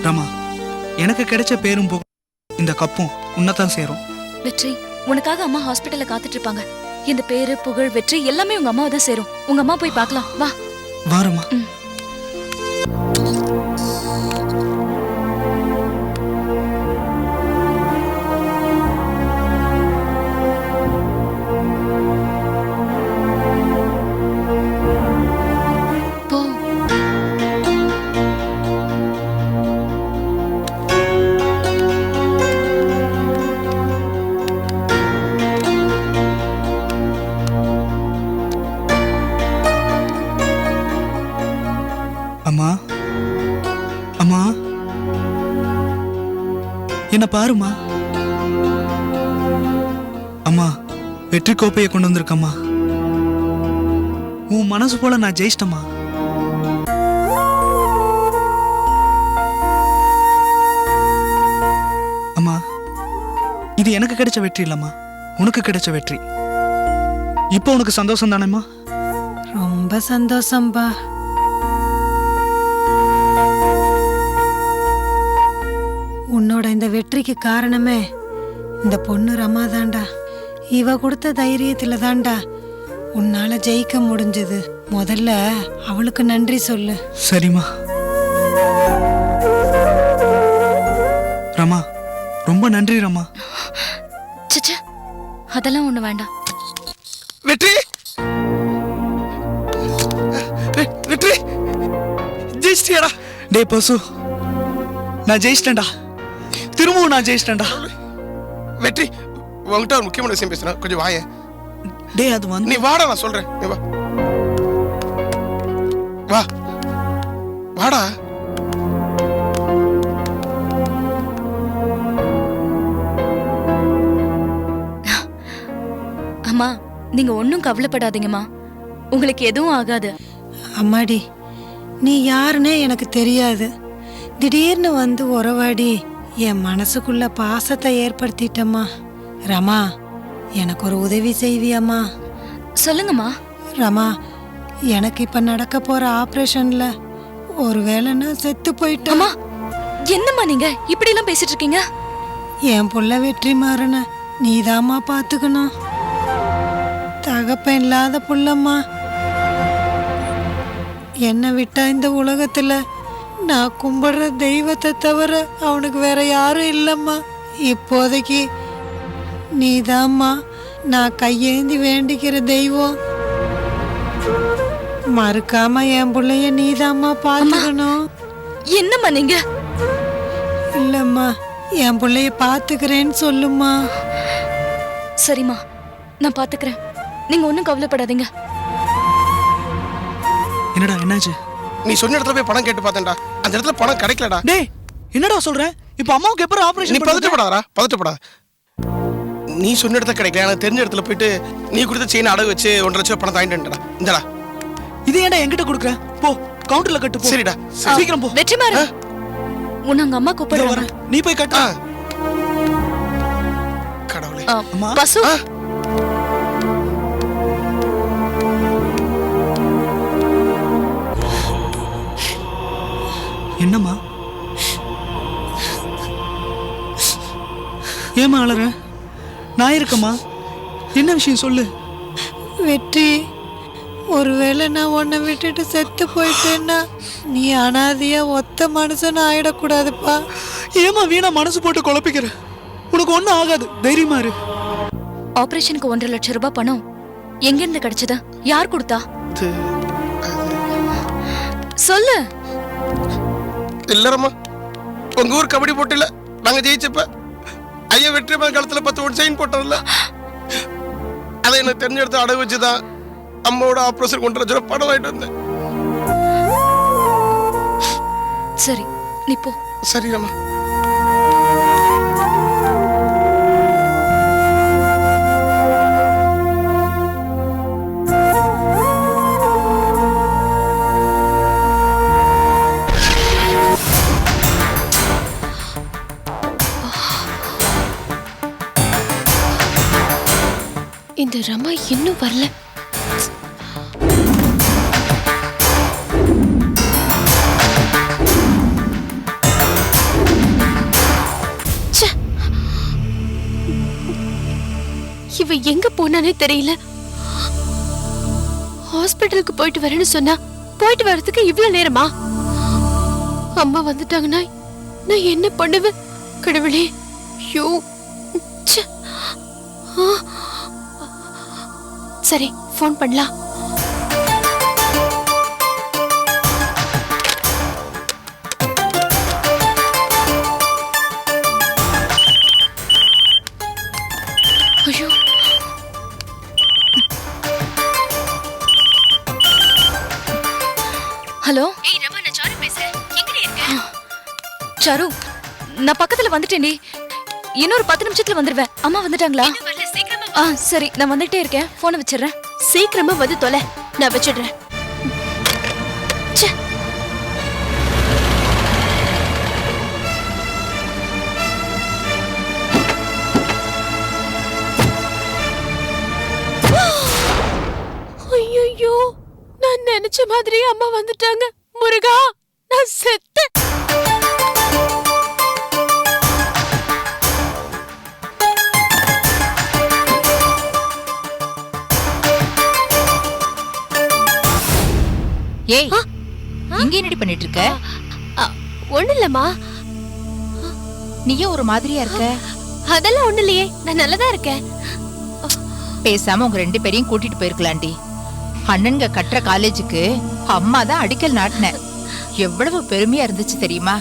ரமா, எனக்கு கிடைச்ச பேரும் போகும் இந்த கப்பும் உன்னதான் சேரும். வெற்றி, உனக்காக அம்மா ஹாஸ்பிட்டல்ல காத்துட்டு இருப்பாங்க. இந்த பேரு புகழ் வெற்றி எல்லாமே உங்க அம்மாவை தான் சேரும். உங்க அம்மா போய் பார்க்கலாம் வா. வாரமா. அம்மா, அம்மா, என்ன பாருமா. அம்மா, வெற்றி கோப்பையை கொண்டு வந்திருக்கம்மா. உன் மனசு போல நான் ஜெயிச்சிட்டம்மா. அம்மா, இது எனக்கு கிடைச்ச வெற்றி இல்லம்மா, உனக்கு கிடைச்ச வெற்றி. இப்போ உனக்கு சந்தோஷம் தானேம்மா? ரொம்ப சந்தோஷம்பா. உன்னோட இந்த வெற்றிக்கு காரணமே இந்த பொண்ணு ரமா தாண்டா. இவ கொடுத்த தைரியத்துல தாண்டா உன்னால ஜெயிக்க முடிஞ்சது. முதல்ல அவளுக்கு நன்றி சொல்லு. சரிம்மா. ரமா, ரொம்ப நன்றி ரமா. சச்சா, அதெல்லாம் ஒண்ணு வேண்டாம். வெற்றி, வெற்றி ஜெயிச்சிட்டியாடா. டே பசு, நான் ஜெயிச்சிட்டேன்டா. திரும்பவும் நான் ஜெயிச்சிட்டேன்டா. வெற்றி, உங்ககிட்ட ஒரு முக்கியமான விஷயம் பேசுறேன், கொஞ்சம் வாய. டே அது வந்து நீ வாடா, நான் சொல்றேன். நீ வா, வா, வாடா. அம்மா, நீங்க ஒன்னும் கவலைப்படாதீங்கம்மா, உங்களுக்கு எதுவும் ஆகாது. அம்மாடி, நீ யாருன்னே எனக்கு தெரியாது. திடீர்னு வந்து உறவாடி என் மனசுக்குள்ள பாசத்தை ஏற்படுத்திட்டம்மா. ரமா, எனக்கு ஒரு உதவி செய்வியம்மா? சொல்லுங்கம்மா. ரமா, எனக்கு இப்ப நடக்க போற ஆபரேஷன்ல ஒருவேளை நான் செத்து போயிட்டேன். என்னம்மா நீங்க இப்படி எல்லாம் பேசிட்டு இருக்கீங்க? என் புள்ள வெற்றி மாறன நீதாம்மா பாத்துக்கணும். தகப்பன் இல்லாத புள்ளம்மா. என்னை விட்டா இந்த உலகத்துல நான் கும்பிடுற தெய்வத்தை தவிர அவனுக்கு வேற யாரும் இல்லம்மா. இப்போதைக்கு நீதாம்மா நான் கையேந்தி வேண்டிக்கிற தெய்வம். மறுக்காம என் பிள்ளைய நீதாம்மா பாத்துக்கணும். என்னம்மா நீங்க? இல்லம்மா, என் பிள்ளைய பாத்துக்கிறேன்னு சொல்லுமா. சரிம்மா, நான் பாத்துக்கிறேன். நீங்க ஒன்னும் கவலைப்படாதீங்க. என்னடா என்னாச்சு? நீ சொன்ன இடத்துல போய் பணம் கேட்டு பார்த்தேன்டா, அந்த இடத்துல பணம் கிடைக்கலடா. டேய், என்னடா சொல்ற? இப்போ அம்மாவுக்கு எப்பறம் ஆபரேஷன்? நீ பதட்டப்படாதடா, பதட்டப்படாத. நீ சொன்ன இடத்துல கிடைக்கல, எனக்கு தெரிஞ்ச இடத்துல போயிட்டு நீ கொடுத்த செயின் அடகு வச்சு 1.5 லட்சம் பணம் வாங்கிட்டேன்டா. இந்தடா. இது ஏன்டா என்கிட்ட கொடுக்குற? போ, கவுண்டர்ல கட்டு போ. சரிடா, சீக்கிரம் போ. வெற்றி மாறு, உனங்க அம்மா கூப்பிடுறாங்க. நீ போய் கட்டு. கடவுளே. அம்மா, பசு, என்னம்மா? ஏமா அழற? நான் இருக்கம்மா. என்ன விஷயம் சொல்லு. வெற்றி, ஒருவேளை நான் உன்னை விட்டுட்டு செத்து போயிட்டேன்னா நீ அனாதையா ஒத்த மனுஷன் ஆயிடக்கூடாதுப்பா. ஏமா வீணா மனசு போட்டு குழப்பிக்கிற? உனக்கு ஒண்ணும் ஆகாது, தைரியமா இரு. ஆபரேஷனுக்கு 1.5 லட்சம் ரூபாய் பணம் எங்க இருந்து கிடைச்சதா? யார் கொடுத்தா? சொல்லு. இல்லரம்மா, உங்க ஊர் கபடி போட்டில நாங்க ஜெயிச்சப்ப ஐயா வெற்றி காலத்துல 10 ஓட்டு செயின் போட்டோம்ல, அதை எனக்கு தெரிஞ்ச இடத்த அடகு வச்சுதான் அம்மாவோட ஆபரேஷன் 1.5 லட்சம் பணம் வாங்கிட்டு வந்தேன். சரி, நீ போ. சரிம்மா. இந்த ரமா இன்னும் வரல. இவ எங்க போனானே தெரியல. ஹாஸ்பிட்டலுக்கு போயிட்டு வரேன்னு சொன்னா போயிட்டு வரதுக்கு இவ்வளவு நேரமா? அம்மா வந்துட்டாங்கன்னா நான் என்ன பண்ணுவேன்? கடவுளே, ஐயோ, ச்சே. ஆ. சரி, ஃபோன் பண்ணலாம். ஐயோ, ஹலோ ஏய் ரமா, நான் சாரு பேசுறேன். எங்கடி இருக்க? சாரு, நான் பக்கத்துல வந்துட்டேன்டி. இன்னொரு 10 நிமிஷத்துல வந்துருவேன். அம்மா வந்துட்டாங்களா? வரல, சீக்கிரமா வா. சரி, நான் வந்துட்டே இருக்கேன். போனை வச்சிடுறேன். சீக்கிரமா வந்து தொலை, நான் வச்சிடுறேன். ச்சே. ஐயோ, நான் நினைச்ச மாதிரி அம்மா வந்துட்டாங்க. முருகா, நான் செத்தேன். ஏய், இங்க என்னடி பண்ணிட்டு இருக்க? ஒண்ணு இல்லம்மா. நீயே ஒரு மாதிரியா இருக்க. அதெல்லாம் ஒண்ணு இல்லையே, நான் நல்லதா இருக்கேன். பேசாம உங்க 2 பேரையும் கூட்டிட்டு போயிருக்கலாண்டி. அண்ணனுங்க கட்டுற காலேஜுக்கு அம்மா தான் அடிக்கல் நாட்டின. எவ்வளவு பெருமையா இருந்துச்சு தெரியுமா?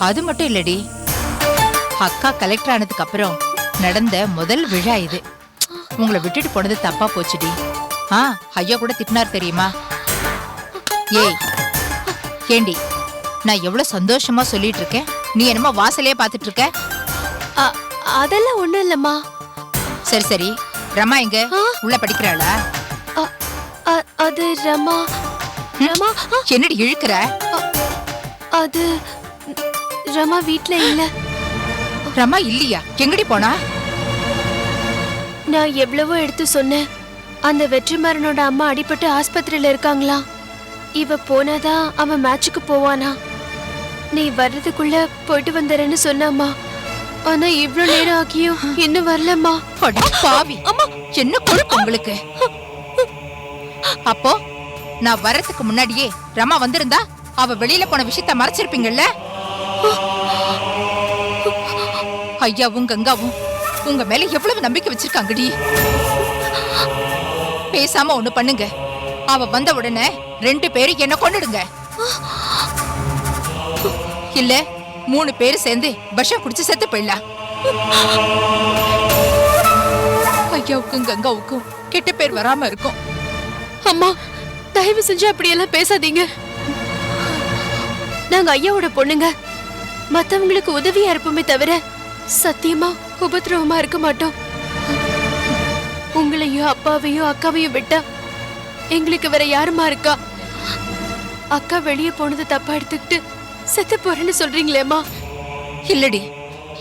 அது மட்டும் இல்லடி, அக்கா கலெக்டர் ஆனதுக்கு அப்புறம் நடந்த முதல் விழா இது. உங்களை விட்டுட்டு போனது தப்பா போச்சுடி. ஐயா கூட திட்டினார் தெரியுமா? ஏய் ஏண்டி, நான் எவ்வளவு சந்தோஷமா சொல்லிட்டு இருக்கேன், நீ என்னமோ வாசலையே பாத்துட்டு இருக்க. அதெல்லாம் ஒண்ணு இல்லம்மா. சரி சரி, ரமா எங்க? உள்ள படிக்கிறாளா? அது ரமா. ரமா, என்னடி இழுக்கிற? அது ரமா வீட்ல இல்ல. ரமா இல்லையா? எங்கடி போனா? நான் எவ்வளவோ எடுத்து சொன்னேன். அந்த வெற்றிமாறனோட அம்மா அடிபட்டு ஆஸ்பத்திரியில இருக்காங்களா. இவ போனாதான் அவன் மேட்சுக்கு போவானா. நீ வர்றதுக்குள்ள போயிட்டு வந்துறேன்னு சொன்னாமா. ஆனா இவ்ளோ நேரம் ஆகியும் இன்னும் வரலம்மா. அடி பாவி, என்ன கொழுப்பு உங்களுக்கு? அப்போ நான் வரதுக்கு முன்னாடியே ரமா வந்திருந்தா அவ வெளியில போன விஷயத்த மறைச்சிருப்பீங்கல்ல? ஐயாவும் கங்காவும் உங்க மேல எவ்வளவு நம்பிக்கை வச்சிருக்காங்கடி. பேசாம ஒண்ணு பண்ணுங்க, அவ வந்த உடனே 2 பேரும் என்ன கொன்னுடுங்க. இல்ல 3 பேரும் சேர்ந்து விஷம் குடிச்சு செத்து போயிடலாம். ஐயாவுக்கும் கங்காவுக்கும் கெட்ட பேர் வராம இருக்கும். அம்மா, தயவு செஞ்சு அப்படியெல்லாம் பேசாதீங்க. நாங்க ஐயாவோட பொண்ணுங்க. மத்தவங்களுக்கு உதவியா இருப்போமே தவிர சத்தியமா உபத்திரவமா இருக்க மாட்டோம். உங்களையும் அப்பாவையும் அக்காவையும் விட்டா எங்களுக்கு வேற யாருமா இருக்கா? அக்கா வெளியே போனது தப்பா எடுத்துக்கிட்டு செத்து போறேன்னு சொல்றீங்களேம்மா? இல்லடி,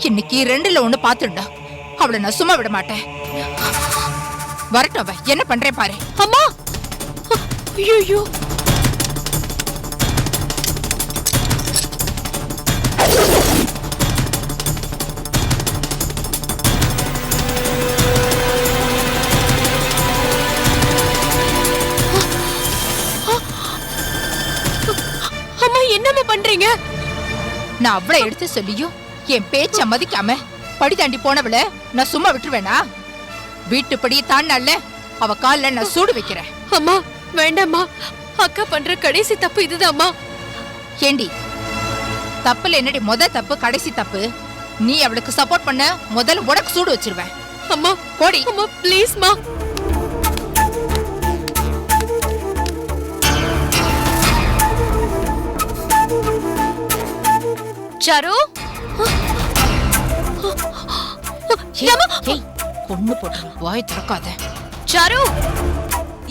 இன்னைக்கு 2ல 1 பாத்துடா. அவளை நான் சும்மா விட மாட்டேன். வரட்டும், அவ என்ன பண்றேன் பாரு. அம்மா, ஐயோ, அம்மா என்னம்மா பண்றீங்க? நான் அவளை எடுத்து சொல்லியும் என் பேச்ச மதிக்காம படி தாண்டி போனவள நான் சும்மா விட்டுருவேனா? வீட்டுப்படி தாண்டால அவ கால்ல நான் சூடு வைக்கிறேன். அம்மா வேண்டாம்மா, அக்கா பண்ற கடைசி தப்பு இதுதாம்மா. ஏண்டி, தப்புல என்னடி முத தப்பு கடைசி தப்பு? நீ அவளுக்கு சப்போர்ட் பண்ண முதல்ல உனக்கு சூடு வச்சிருவேன். அம்மா போடி. அம்மா ப்ளீஸ்மா. சாரு, ஏய், பொண்ணு போட்டு வாய் திறக்காத. சாரு,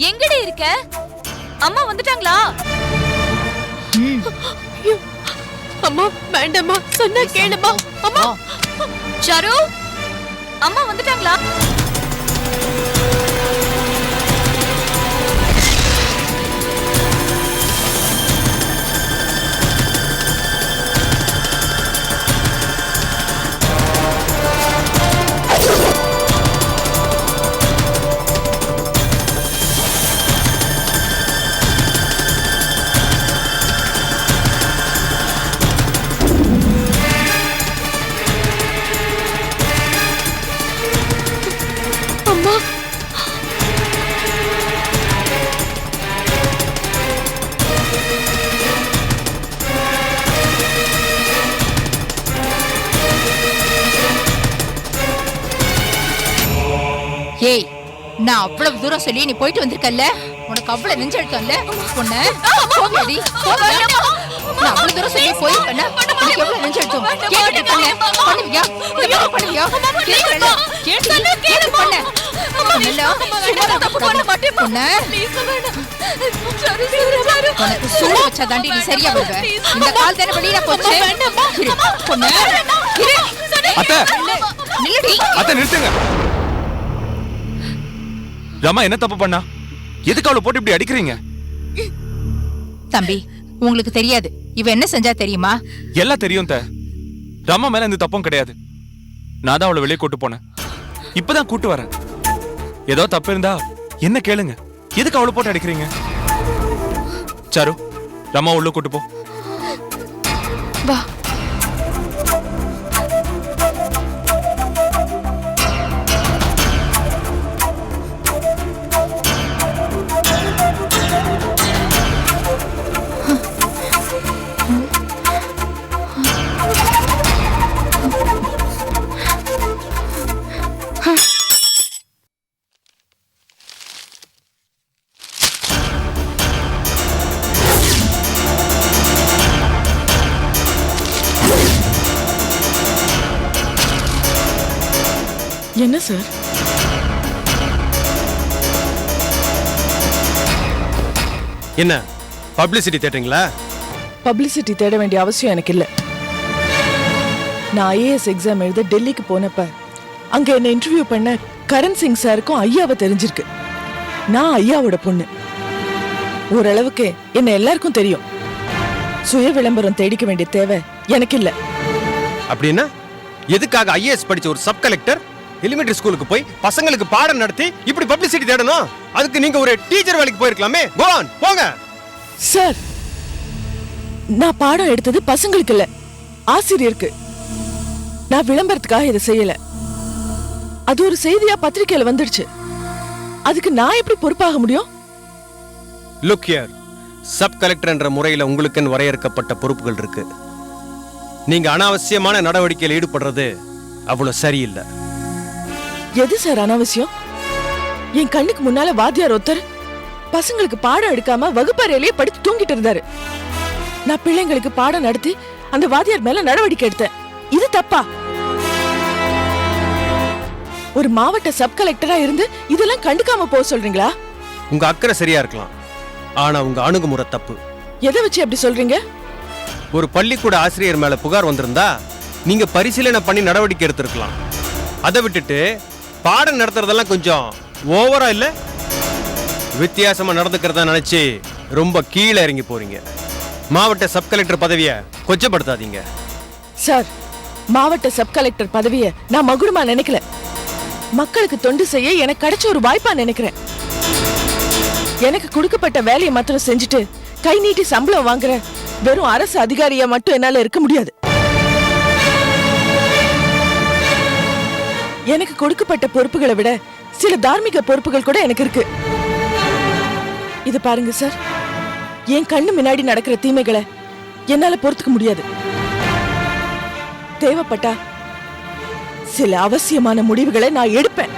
எங்கடி இருக்க? அம்மா வந்துட்டாங்களா? ஐயோ, அம்மா வேண்டாம்மா, சொன்னா கேளுமா. அம்மா, சாரு, அம்மா வந்துட்டாங்களா? ஏய், நான் அவ்வளவு தூரம் சொல்லி நீ போயிட்டு வந்திருக்கல்ல, உனக்கு அவ்வளவு நெஞ்செழுத்தம்ல உன்னை போவியாடி, போவியா? நான் அவ்வளவு தூரம் சொல்லி போயிருக்கேன்னா உனக்கு எவ்வளவு நெஞ்செழுத்தம்? கேட்டு பண்ண பண்ணுவியா? பண்ணுவியா? கேட்கல கேட்டு பண்ண உனக்கு சூடு வச்சா தாண்டி நீ சரியா வருவ. இந்த கால் தானே வெளியில போச்சு. அத்தை நிறுத்துங்க. ரமா என்ன தப்பு பண்ணா? எதுக்கு அவளை போட்டு இப்படி அடிக்கிறீங்க? தம்பி, உங்களுக்கு தெரியாது இவ என்ன செஞ்சா தெரியுமா? எல்லாம் தெரியும் த. ரமா மேல எந்த தப்பும் கிடையாது. நான் தான் அவளை வெளியே கூட்டு போனேன். இப்பதான் கூட்டு வரேன். ஏதோ தப்பு இருந்தா என்ன கேளுங்க. எதுக்கு அவளை போட்டு அடிக்கிறீங்க? சாரு, ரமா உள்ள கூட்டு போ. வா. என்ன சார்? என்ன பப்ளிசிட்டி தேடுறீங்களா? பப்ளிசிட்டி தேட வேண்டிய அவசியம் எனக்கு இல்ல. நான் ஐஏஎஸ் எக்ஸாம் எழுத டெல்லிக்கு போனப்ப அங்க என்ன இன்டர்வியூ பண்ண கரண் சிங் சாருக்கும் ஐயாவை தெரிஞ்சிருக்கு. நான் ஐயாவோட பொண்ணு. ஓரளவுக்கு என்ன எல்லாருக்கும் தெரியும். சுய விளம்பரம் தேடிக்க வேண்டிய தேவை எனக்கு இல்ல. அப்படின்னா எதுக்காக ஐஏஎஸ் படிச்ச ஒரு சப் கலெக்டர் எலிமெண்டரி ஸ்கூலுக்கு போய் பசங்களுக்கு பாடம் நடத்தி இப்படி பப்ளிசிட்டி தேடணும்? அதுக்கு நீங்க ஒரு டீச்சர் வேலைக்கு போயிருக்கலாமே. கோ ஆன், போங்க. சார், நான் பாடம் எடுத்தது பசங்களுக்கு இல்ல, ஆசிரியருக்கு. நான் விளம்பரத்துக்காக இதை செய்யல. அது ஒரு செய்தியா பத்திரிக்கையில வந்துடுச்சு. அதுக்கு நான் எப்படி பொறுப்பாக முடியும்? லுக் ஹியர், சப் கலெக்டர் என்ற முறையில் உங்களுக்குன்னு வரையறுக்கப்பட்ட பொறுப்புகள் இருக்கு. நீங்க அனாவசியமான நடவடிக்கையில் ஈடுபடுறது அவ்வளவு சரியில்லை. எது சார் அனாவசியம்? என் கண்ணுக்கு முன்னால வாத்தியார் ஒருத்தர் பசங்களுக்கு பாடம் எடுக்காம வகுப்பறையிலேயே படித்து தூங்கிட்டு இருந்தாரு. நான் பிள்ளைங்களுக்கு பாடம் நடத்தி அந்த வாத்தியார் மேல நடவடிக்கை எடுத்தேன். இது தப்பா? ஒரு மாவட்ட சப் கலெக்டரா இருந்து இதெல்லாம் கண்டுக்காம போக சொல்றீங்களா? உங்க அக்கறை சரியா இருக்கலாம், ஆனா உங்க அணுகுமுறை தப்பு. எதை வச்சு அப்படி சொல்றீங்க? ஒரு பள்ளிக்கூட ஆசிரியர் மேல புகார் வந்திருந்தா நீங்க பரிசீலனை பண்ணி நடவடிக்கை எடுத்திருக்கலாம். அதை விட்டுட்டு பாடம் நடத்துறதெல்லாம் கொஞ்சம் ஓவரா இல்ல? வித்தியாசமா நடந்துக்கிறதா நினைச்சு ரொம்ப கீழே இறங்கி போறீங்க. மாவட்ட சப் கலெக்டர் பதவியை கொச்சப்படுத்தாதீங்க. சார், மாவட்ட சப் கலெக்டர் பதவியை நான் மகுடமா நினைக்கல. மக்களுக்கு தொண்டு செய்ய எனக்கு கிடைச்ச ஒரு வாய்ப்பா நினைக்கிறேன். எனக்கு கொடுக்கப்பட்ட வேலையை மாத்திரம் செஞ்சுட்டு கை நீட்டி சம்பளம் வாங்குற வெறும் அரசு அதிகாரியா மட்டும் என்னால இருக்க முடியாது. எனக்கு கொடுக்கப்பட்ட பொறுப்புகளை விட சில தார்மீக பொறுப்புகள் கூட எனக்கு இருக்கு. இது பாருங்க சார், என் கண்ணு முன்னாடி நடக்கிற தீமைகளை என்னால பொறுத்துக்க முடியாது. தேவைப்பட்டா சில அவசியமான முடிவுகளை நான் எடுப்பேன்.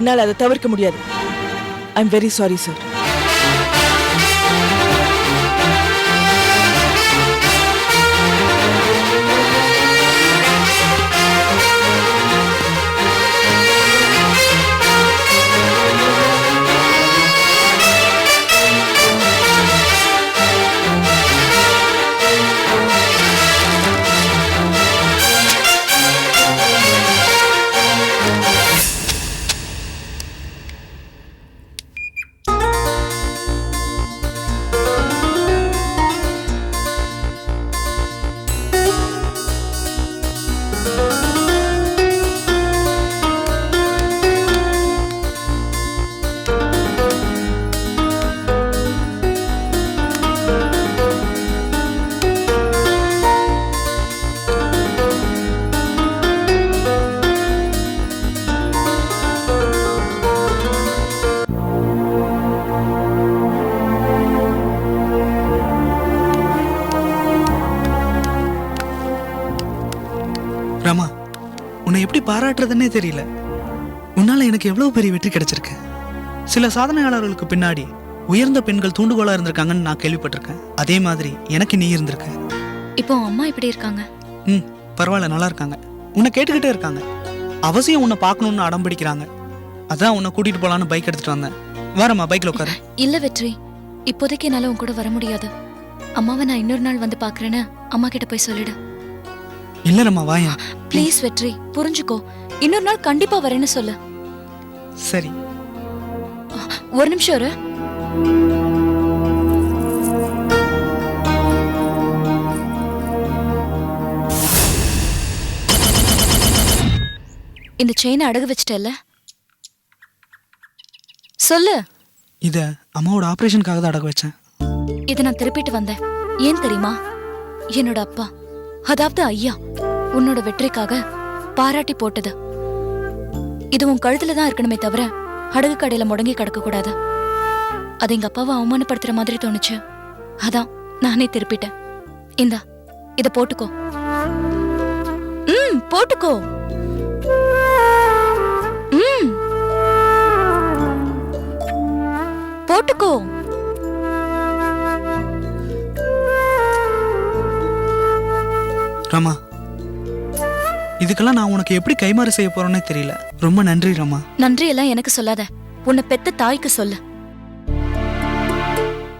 என்னால் அதை தவிர்க்க முடியாது. I am very sorry sir. Rama, உன்னை எப்படி பாராட்டுறதுன்னே தெரியல. உன்னால எனக்கு எவ்வளவு பெரிய வெற்றி கிடைச்சிருக்கு. சில சாதனையாளர்களுக்கு பின்னாடி உயர்ந்த பெண்கள் தூண்டுகோலா இருந்திருக்காங்கன்னு நான் கேள்விப்பட்டிருக்கேன். அதே மாதிரி எனக்கு நீ இருந்திருக்க. இப்போ அம்மா எப்படி இருக்காங்க? பரவாயில்ல, நல்லா இருக்காங்க. உன்னை கேட்டுக்கிட்டே இருக்காங்க. அவசியம் உன்னை பார்க்கணும்னு அடம் பிடிக்கிறாங்க. அதான் உன்னை கூட்டிட்டு போலான்னு பைக் எடுத்துட்டு வந்தேன். வரமா, பைக்ல உட்காரு. இல்ல வெற்றி, இப்போதைக்கு என்னால உன் கூட வர முடியாது. அம்மாவை நான் இன்னொரு நாள் வந்து பாக்குறேன்னு அம்மா கிட்ட போய் சொல்லிடு. இல்ல ரம்மா, வாயா ப்ளீஸ் வெற்றி, புரிஞ்சுக்கோ. இன்னொரு நாள் கண்டிப்பா வரேன்னு சொல்லு. சரி. ஒரு நிமிஷம் இரு. இந்த செயினை அடகு வச்சிட்டல, சொல்லு. இத அம்மாவோட ஆபரேஷனுக்காக தான் அடகு வச்சேன். இதை நான் திருப்பிட்டு வந்தேன். ஏன் தெரியுமா? என்னோட அப்பா, அதாவது ஐயா, உன்னோட வெற்றிக்காக பாராட்டி போட்டது. இது உன் கழுத்துல தான் இருக்கணுமே தவிர அடகு கடையில முடங்கி கிடக்க கூடாது. அது எங்க அப்பாவை அவமானப்படுத்துற மாதிரி தோணுச்சு. அதான் நானே திருப்பிட்டேன். இந்தா, இத போட்டுக்கோ. போட்டுக்கோ. போட்டுக்கோ. ரமா, இதுக்கெல்லாம் நான் உனக்கு எப்படி கைமாறு செய்ய போறேன்னே தெரியல. ரொம்ப நன்றி ரமா. நன்றி எல்லாம் எனக்கு சொல்லாத, உன்னை பெத்த தாய்க்கு சொல்லு.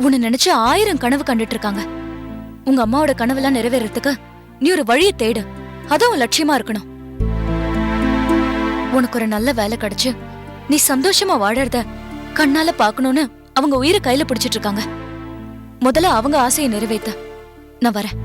உன்னை நினைச்சு 1000 கனவு கண்டுட்டு இருக்காங்க. உங்க அம்மாவோட கனவெல்லாம் நிறைவேறதுக்கு நீ ஒரு வழியை தேடு. அதான் உன் லட்சியமா இருக்கணும். உனக்கு ஒரு நல்ல வேலை கிடைச்சு நீ சந்தோஷமா வாழறத கண்ணால பாக்கணும்னு அவங்க உயிரை கையில பிடிச்சிட்டு இருக்காங்க. முதல்ல அவங்க ஆசையை நிறைவேத்த நான் வரேன்.